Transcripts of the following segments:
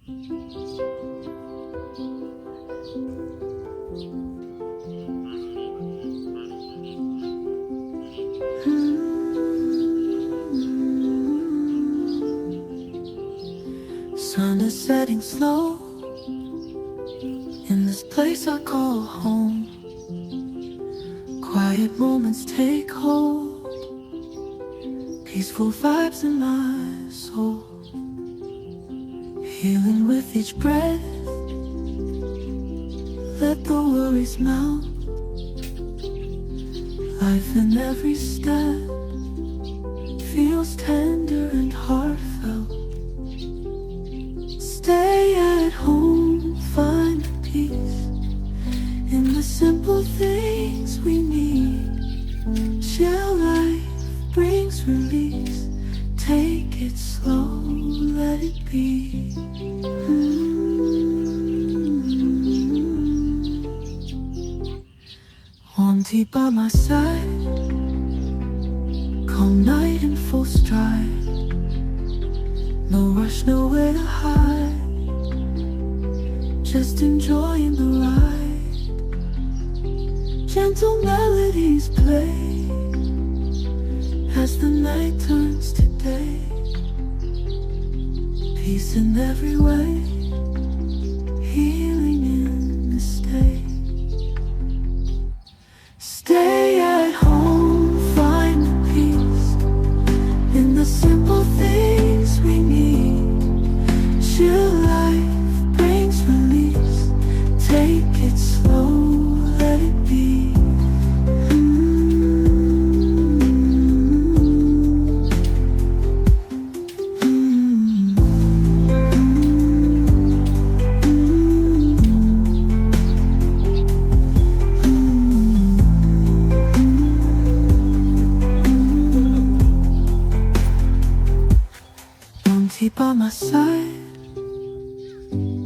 Sun is setting slow in this place I call home. Quiet moments take hold, peaceful vibes in my soul. Healing with each breath, let the worries melt. Life in every step feels tender and heartfelt. Stay at home, find peace in the simple things we need. Chill, life brings release. Take it slow, let it be. Warm tea by my side, calm night in full stride. No rush, nowhere to hide, just enjoying the ride. Gentle melodies play as the night turns to day. Peace in every way, healing in the stay. Stay at home, find the peace in the simple things we need. Chill, life brings release. Take it slow, let it be. By my side,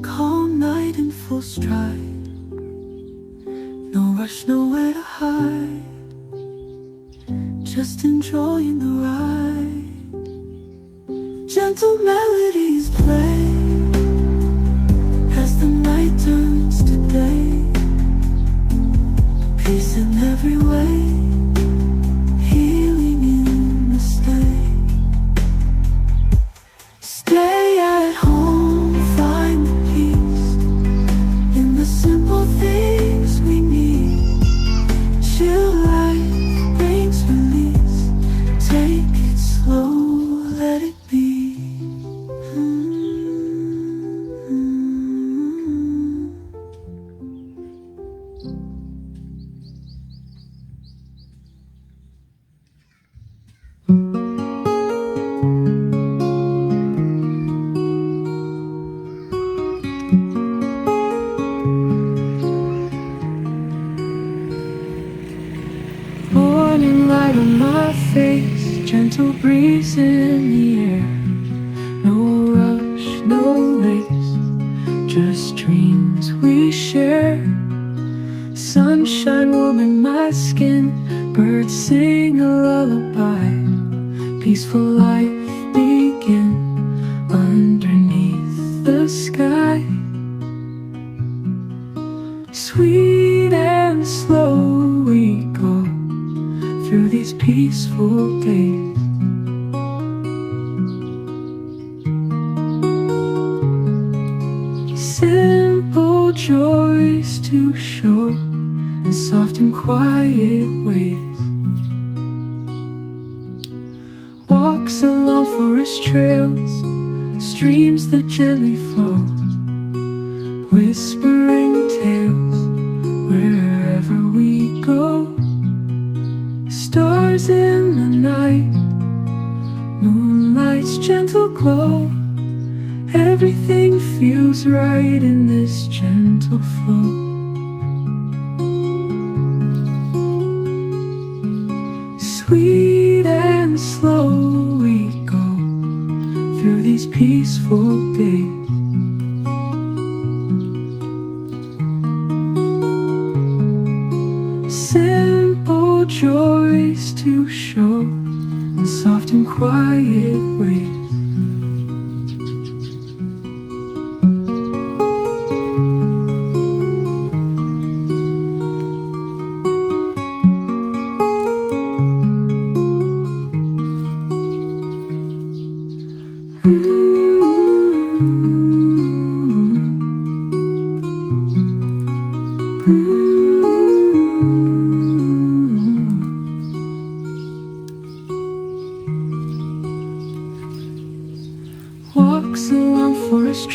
calm night in full stride. No rush, nowhere to hide, just enjoying the ride. Gentle melodies play as the night turns to day. Peace in every way, healing in the stay. Stay at home, find the peace in the simple things we need. Chill, life brings release. Take it slow, let it be. Morning light on my face, gentle breeze in the air. No rush, no race, just dreams we share. Sunshine warming my skin, birds sing a lullaby. Peaceful life begin underneath the sky. Sweet and slow we go through these peaceful days. Simple joys to show in soft and quiet ways. Walks along forest trails, streams that gently flow, whispering tales wherever we go. Stars in the night, moonlight's gentle glow. Everything feels right in this gentle flow. Sweet and slow we go through these peaceful days. Simple joys to show in soft and quiet ways.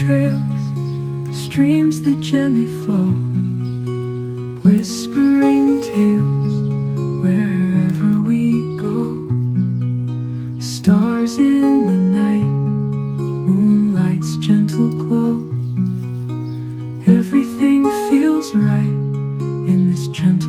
trails, streams that gently flow, whispering tales wherever we go. Stars in the night, moonlight's gentle glow. Everything feels right in this gentle